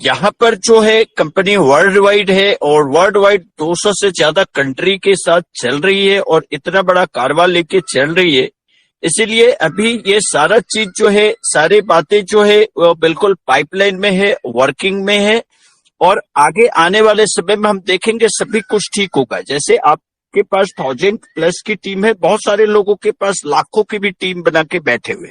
यहाँ पर जो है कंपनी वर्ल्ड वाइड है और वर्ल्ड वाइड 200 से ज्यादा कंट्री के साथ चल रही है और इतना बड़ा कारवा लेके चल रही है। इसीलिए अभी ये सारा चीज जो है, सारी बातें जो है वो बिल्कुल पाइपलाइन में है, वर्किंग में है और आगे आने वाले समय में हम देखेंगे सभी कुछ ठीक होगा। जैसे आपके पास 1000+ की टीम है, बहुत सारे लोगों के पास लाखों की भी टीम बना के बैठे हुए,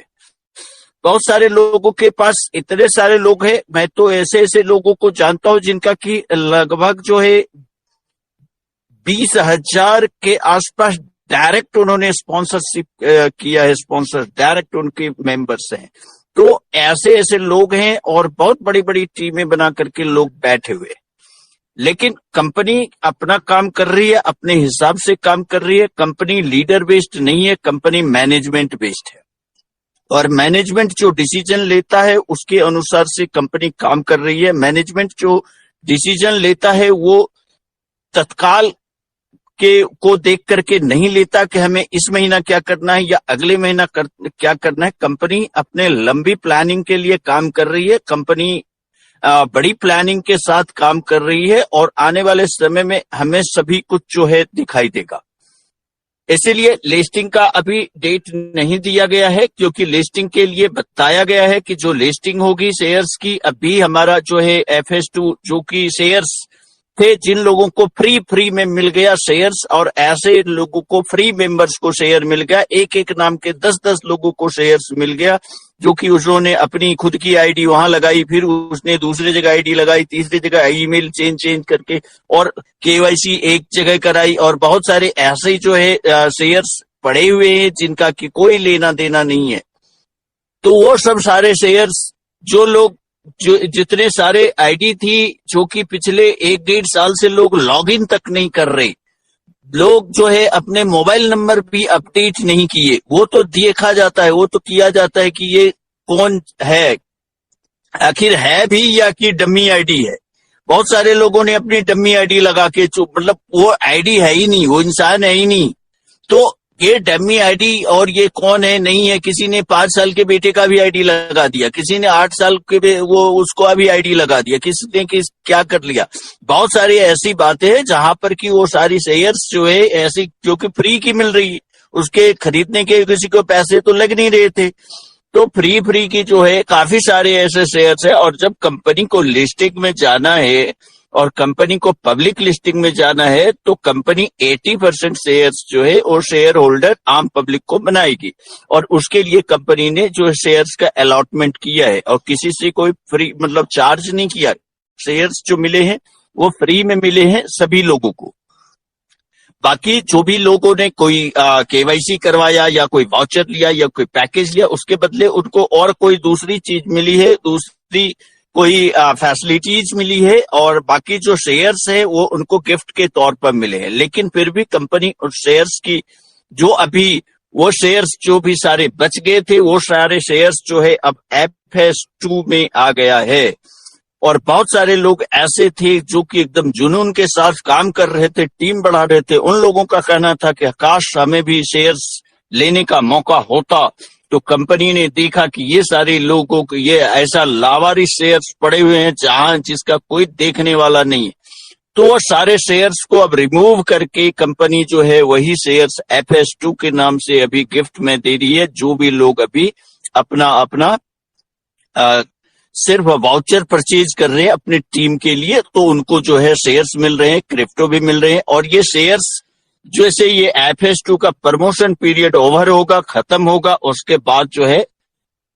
बहुत सारे लोगों के पास इतने सारे लोग हैं। मैं तो ऐसे ऐसे लोगों को जानता हूं जिनका कि लगभग जो है 20,000 के आसपास डायरेक्ट उन्होंने स्पॉन्सरशिप किया है, स्पॉन्सर डायरेक्ट उनके मेंबर्स हैं। तो ऐसे ऐसे लोग हैं और बहुत बड़ी बड़ी टीमें बना करके लोग बैठे हुए। लेकिन कंपनी अपना काम कर रही है, अपने हिसाब से काम कर रही है। कंपनी लीडर बेस्ड नहीं है, कंपनी मैनेजमेंट बेस्ड है और मैनेजमेंट जो डिसीजन लेता है उसके अनुसार से कंपनी काम कर रही है। मैनेजमेंट जो डिसीजन लेता है वो तत्काल के को देख करके नहीं लेता कि हमें इस महीना क्या करना है या अगले महीना क्या करना है। कंपनी अपने लंबी प्लानिंग के लिए काम कर रही है, कंपनी बड़ी प्लानिंग के साथ काम कर रही है और आने वाले समय में हमें सभी कुछ जो है दिखाई देगा। इसीलिए लिस्टिंग का अभी डेट नहीं दिया गया है, क्योंकि लिस्टिंग के लिए बताया गया है कि जो लिस्टिंग होगी शेयर्स की, अभी हमारा जो है FS2 जो कि शेयर्स थे जिन लोगों को फ्री में मिल गया शेयर्स और ऐसे लोगों को फ्री मेंबर्स को शेयर मिल गया, एक एक नाम के 10-10 लोगों को शेयर्स मिल गया, जो कि उन्होंने अपनी खुद की आईडी वहां लगाई, फिर उसने दूसरी जगह आईडी लगाई, तीसरी जगह ईमेल चेंज करके और KYC एक जगह कराई और बहुत सारे ऐसे ही जो है शेयर्स पड़े हुए हैं जिनका कि कोई लेना देना नहीं है। तो वो सब सारे शेयर्स जो जितने सारे आईडी थी जो कि पिछले 1-1.5 साल से लोग लॉगिन तक नहीं कर रहे, लोग जो है अपने मोबाइल नंबर भी अपडेट नहीं किए, वो तो देखा जाता है, वो तो किया जाता है कि ये कौन है, आखिर है भी या कि डमी आईडी है। बहुत सारे लोगों ने अपनी डमी आईडी लगा के मतलब वो आईडी है ही नहीं, वो इंसान है ही नहीं। तो ये डमी आईडी और ये कौन है नहीं है, किसी ने 5 साल के बेटे का भी आईडी लगा दिया, किसी ने 8 साल के वो उसको अभी आईडी लगा दिया, किसी ने क्या कर लिया। बहुत सारी ऐसी बातें हैं जहां पर कि वो सारी शेयर्स जो है ऐसी जो कि फ्री की मिल रही है, उसके खरीदने के किसी को पैसे तो लग नहीं रहे थे, तो फ्री की जो है काफी सारे ऐसे शेयर्स है। और जब कंपनी को लिस्टिंग में जाना है और कंपनी को पब्लिक लिस्टिंग में जाना है तो कंपनी 80% शेयर्स जो है वो शेयर होल्डर आम पब्लिक को बनाएगी और उसके लिए कंपनी ने जो शेयर्स का अलॉटमेंट किया है और किसी से कोई फ्री मतलब चार्ज नहीं किया। शेयर्स जो मिले हैं वो फ्री में मिले हैं सभी लोगों को। बाकी जो भी लोगों ने कोई KYC करवाया या कोई वाउचर लिया या कोई पैकेज लिया, उसके बदले उनको और कोई दूसरी चीज मिली है, दूसरी कोई फैसिलिटीज मिली है और बाकी जो शेयर्स है वो उनको गिफ्ट के तौर पर मिले हैं। लेकिन फिर भी कंपनी उस शेयर्स की जो अभी वो शेयर्स जो भी सारे बच गए थे वो सारे शेयर्स जो है अब FS2 में आ गया है। और बहुत सारे लोग ऐसे थे जो कि एकदम जुनून के साथ काम कर रहे थे, टीम बढ़ा रहे थे, उन लोगों का कहना था कि काश हमें भी शेयर्स लेने का मौका होता। तो कंपनी ने देखा कि ये सारे लोगों को ये ऐसा लावारिस शेयर्स पड़े हुए हैं जहां जिसका कोई देखने वाला नहीं है, तो वो सारे शेयर्स को अब रिमूव करके कंपनी जो है वही शेयर्स FS2 के नाम से अभी गिफ्ट में दे रही है। जो भी लोग अभी अपना सिर्फ वाउचर परचेज कर रहे हैं अपनी टीम के लिए, तो उनको जो है शेयर्स मिल रहे हैं, क्रिप्टो भी मिल रहे हैं। और ये शेयर्स जैसे ये FS2 का प्रमोशन पीरियड ओवर होगा, खत्म होगा, उसके बाद जो है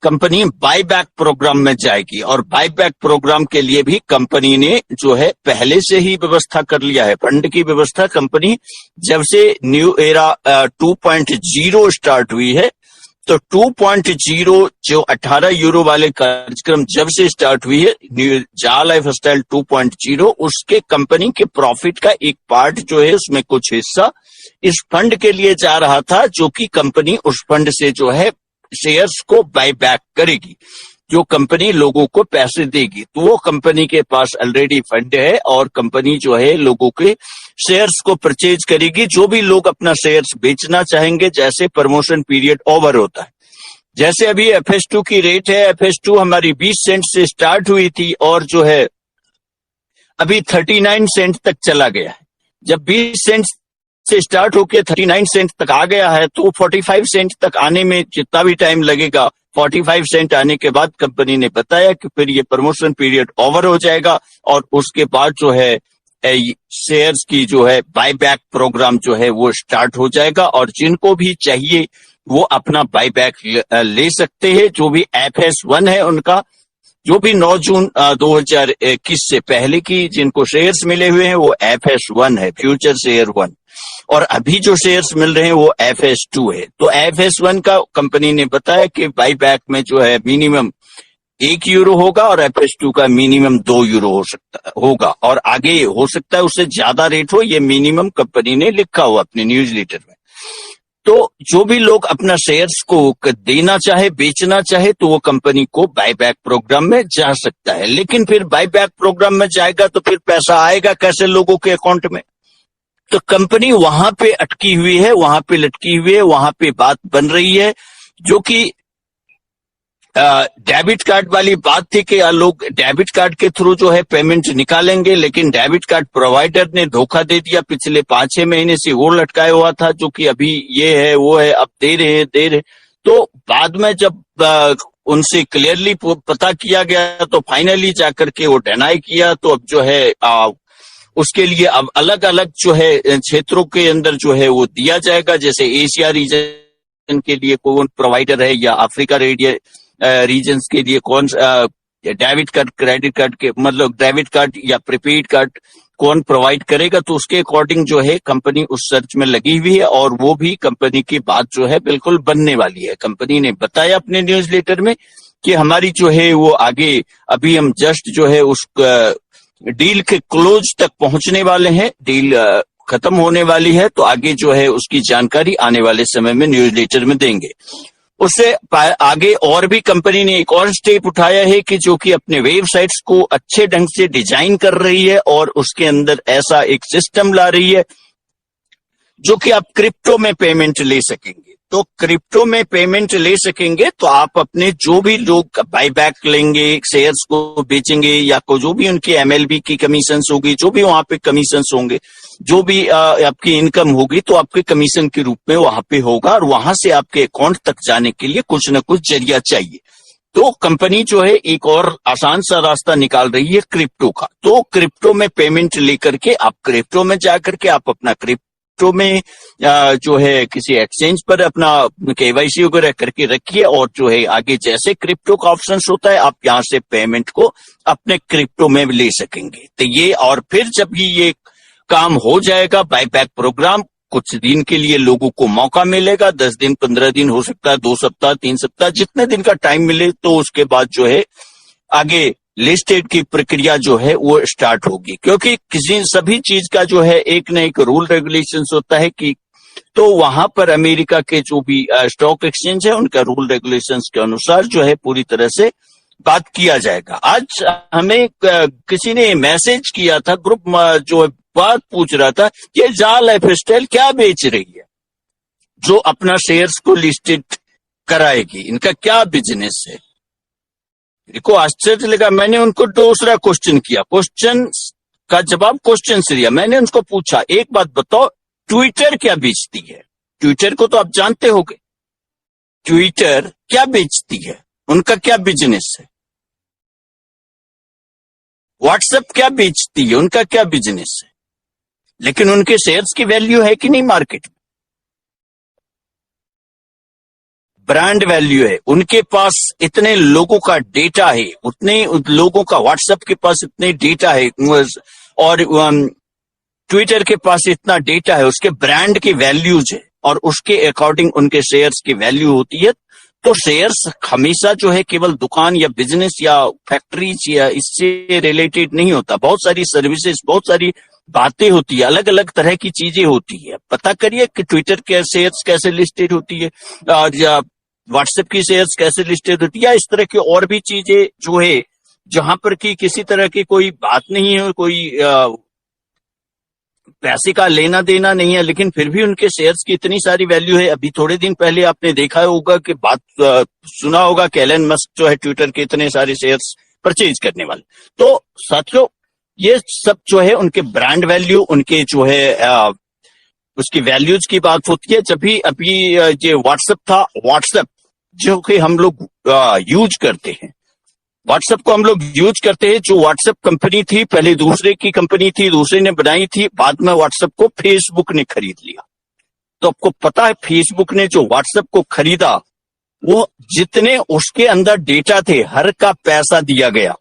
कंपनी बाईबैक प्रोग्राम में जाएगी और बाईबैक प्रोग्राम के लिए भी कंपनी ने जो है पहले से ही व्यवस्था कर लिया है। फंड की व्यवस्था कंपनी जब से न्यू एरा 2.0 स्टार्ट हुई है, तो 2.0 जो 18 यूरो वाले कार्यक्रम जब से स्टार्ट हुई है जा लाइफस्टाइल 2.0, उसके कंपनी के प्रॉफिट का एक पार्ट जो है उसमें कुछ हिस्सा इस फंड के लिए जा रहा था, जो कि कंपनी उस फंड से जो है शेयर्स को बाय बैक करेगी, जो कंपनी लोगों को पैसे देगी। तो वो कंपनी के पास ऑलरेडी फंड है और कंपनी जो है लोगों के शेयर्स को परचेज करेगी। जो भी लोग अपना शेयर्स बेचना चाहेंगे जैसे प्रमोशन पीरियड ओवर होता है, जैसे अभी FS2 की रेट है, FS2 हमारी 20 सेंट से स्टार्ट हुई थी और जो है अभी 39 सेंट तक चला गया है। जब 20 सेंट से स्टार्ट होकर 39 सेंट तक आ गया है तो 45 सेंट तक आने में जितना भी टाइम लगेगा, 45 सेंट आने के बाद कंपनी ने बताया कि फिर ये प्रमोशन पीरियड ओवर हो जाएगा और उसके बाद जो है शेयर्स की जो है बायबैक प्रोग्राम जो है वो स्टार्ट हो जाएगा और जिनको भी चाहिए वो अपना बायबैक ले सकते हैं। जो भी FS1 है उनका, जो भी 9 जून 2021 से पहले की जिनको शेयर्स मिले हुए हैं वो FS1 है, फ्यूचर शेयर 1, और अभी जो शेयर्स मिल रहे हैं वो FS2 है। तो FS1 का कंपनी ने बताया कि बाईबैक में जो है मिनिमम €1 होगा और FS2 का मिनिमम €2 होगा और आगे हो सकता है उससे ज्यादा रेट हो, ये मिनिमम कंपनी ने लिखा हुआ अपने न्यूज लेटर में। तो जो भी लोग अपना शेयर्स को देना चाहे, बेचना चाहे, तो वो कंपनी को बायबैक प्रोग्राम में जा सकता है। लेकिन फिर बायबैक प्रोग्राम में जाएगा तो फिर पैसा आएगा कैसे लोगों के अकाउंट में? तो कंपनी वहां पे अटकी हुई है, वहां पे लटकी हुई है, वहां पे बात बन रही है जो कि डेबिट कार्ड वाली बात थी कि लोग डेबिट कार्ड के थ्रू जो है पेमेंट निकालेंगे, लेकिन डेबिट कार्ड प्रोवाइडर ने धोखा दे दिया। पिछले 5-6 महीने से वो लटकाया हुआ था जो कि अभी ये है वो है, अब दे रहे। तो बाद में जब उनसे क्लियरली पता किया गया तो फाइनली जाकर के वो डिनाई किया। तो अब जो है उसके लिए अब अलग अलग जो है क्षेत्रों के अंदर जो है वो दिया जाएगा। जैसे एशिया रीजन के लिए कौन प्रोवाइडर है या अफ्रीका रीजन्स के लिए कौन डेबिट कार्ड, क्रेडिट कार्ड के मतलब डेबिट कार्ड या प्रीपेड कार्ड कौन प्रोवाइड करेगा, तो उसके अकॉर्डिंग जो है कंपनी उस सर्च में लगी हुई है और वो भी कंपनी की बात जो है बिल्कुल बनने वाली है। कंपनी ने बताया अपने न्यूज लेटर में कि हमारी जो है वो आगे अभी हम जस्ट जो है उस डील के क्लोज तक पहुंचने वाले हैं, डील खत्म होने वाली है, तो आगे जो है उसकी जानकारी आने वाले समय में न्यूज लेटर में देंगे। उससे आगे और भी कंपनी ने एक और स्टेप उठाया है कि जो कि अपने वेबसाइट्स को अच्छे ढंग से डिजाइन कर रही है और उसके अंदर ऐसा एक सिस्टम ला रही है जो कि आप क्रिप्टो में पेमेंट ले सकेंगे। तो क्रिप्टो में पेमेंट ले सकेंगे तो आप अपने जो भी लोग बायबैक लेंगे, शेयर्स को बेचेंगे या जो भी उनकी MLB की कमीशंस होगी, जो भी वहां पे कमीशंस होंगे, जो भी आपकी इनकम होगी, तो आपके कमीशन के रूप में वहां पे होगा और वहां से आपके अकाउंट तक जाने के लिए कुछ न कुछ जरिया चाहिए। तो कंपनी जो है एक और आसान सा रास्ता निकाल रही है क्रिप्टो का। तो क्रिप्टो में पेमेंट लेकर के आप क्रिप्टो में जाकर के आप अपना क्रिप्टो में जो है किसी एक्सचेंज पर अपना KYC वगैरह करके रखिए और जो है आगे जैसे क्रिप्टो का ऑप्शन होता है आप यहाँ से पेमेंट को अपने क्रिप्टो में ले सकेंगे। तो ये और फिर जब ये काम हो जाएगा बायबैक प्रोग्राम, कुछ दिन के लिए लोगों को मौका मिलेगा, 10 दिन 15 दिन हो सकता है, 2 सप्ताह 3 सप्ताह, जितने दिन का टाइम मिले, तो उसके बाद जो है आगे लिस्टेड की प्रक्रिया जो है वो स्टार्ट होगी। क्योंकि किसी सभी चीज का जो है एक न एक रूल रेगुलेशंस होता है कि तो वहां पर अमेरिका के जो भी स्टॉक एक्सचेंज है उनका रूल रेगुलेशंस के अनुसार जो है पूरी तरह से बात किया जाएगा। आज हमें किसी ने मैसेज किया था, ग्रुप जो बात पूछ रहा था, ये जाल लाइफस्टाइल क्या बेच रही है जो अपना शेयर्स को लिस्टेड कराएगी, इनका क्या बिजनेस है? इनको आश्चर्य लगा। मैंने उनको दूसरा क्वेश्चन किया, क्वेश्चन का जवाब क्वेश्चन से दिया। मैंने उनको पूछा, एक बात बताओ, ट्विटर क्या बेचती है? ट्विटर को तो आप जानते होंगे, ट्विटर क्या बेचती है, उनका क्या बिजनेस है? व्हाट्सएप क्या बेचती है, उनका क्या बिजनेस है? लेकिन उनके शेयर्स की वैल्यू है कि नहीं मार्केट में? ब्रांड वैल्यू है, उनके पास इतने लोगों का डेटा है, उतने लोगों का व्हाट्सएप के पास इतने डेटा है और ट्विटर के पास इतना डेटा है, उसके ब्रांड की वैल्यूज है और उसके अकॉर्डिंग उनके शेयर्स की वैल्यू होती है। तो शेयर्स हमेशा जो है केवल दुकान या बिजनेस या फैक्ट्रीज या इससे रिलेटेड नहीं होता, बहुत सारी सर्विसेज, बहुत सारी बातें होती है, अलग अलग तरह की चीजें होती है। पता करिए कि ट्विटर के शेयर्स कैसे लिस्टेड होती है या व्हाट्सएप की शेयर्स कैसे लिस्टेड होती है, या इस तरह की और भी चीजें जो है जहां पर कि किसी तरह की कोई बात नहीं है, कोई पैसे का लेना देना नहीं है, लेकिन फिर भी उनके शेयर्स की इतनी सारी वैल्यू है। अभी थोड़े दिन पहले आपने देखा होगा कि बात सुना होगा कि एलन मस्क जो है ट्विटर के इतने सारे शेयर्स परचेज करने वाले। तो साथियों, ये सब जो है उनके ब्रांड वैल्यू, उनके जो है उसकी वैल्यूज की बात होती है। जब भी अभी ये व्हाट्सएप था, व्हाट्सएप जो कि हम लोग यूज करते हैं, व्हाट्सएप को हम लोग यूज करते हैं। जो व्हाट्सएप कंपनी थी पहले दूसरे की कंपनी थी, दूसरे ने बनाई थी, बाद में व्हाट्सएप को फेसबुक ने खरीद लिया। तो आपको पता है फेसबुक ने जो व्हाट्सएप को खरीदा, वो जितने उसके अंदर डेटा थे हर का पैसा दिया गया।